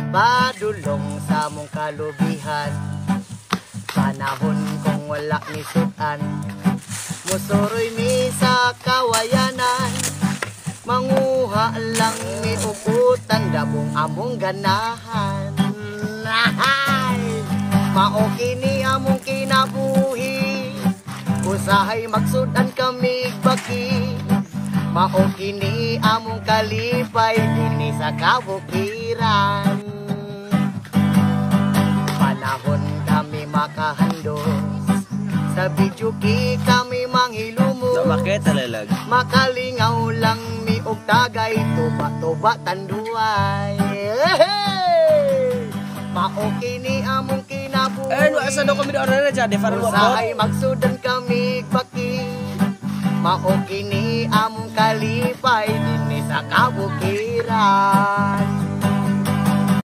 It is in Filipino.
padulong sa mong kalubihan. Panahon kong wala ni sudan, musuroy mi sa kawayanan. Manguha lang mi uputan, dabong among ganahan. Mao kini among kinabuhi, usahay magsudan kami baki. Mao kini among kalipay dinhi sa kabukiran. Panahon kami makahandos, sa bidyuki kami manghilumos. So bakit talalag? Makalingaw lang mi og tagay, tuba-tuba tanduay. Mao kini among kinabuhi. Eh, no asa do kami do ara dyan, di para usahay magsudan kami baki. Mao kini among kalipay dinhi sa kabukiran.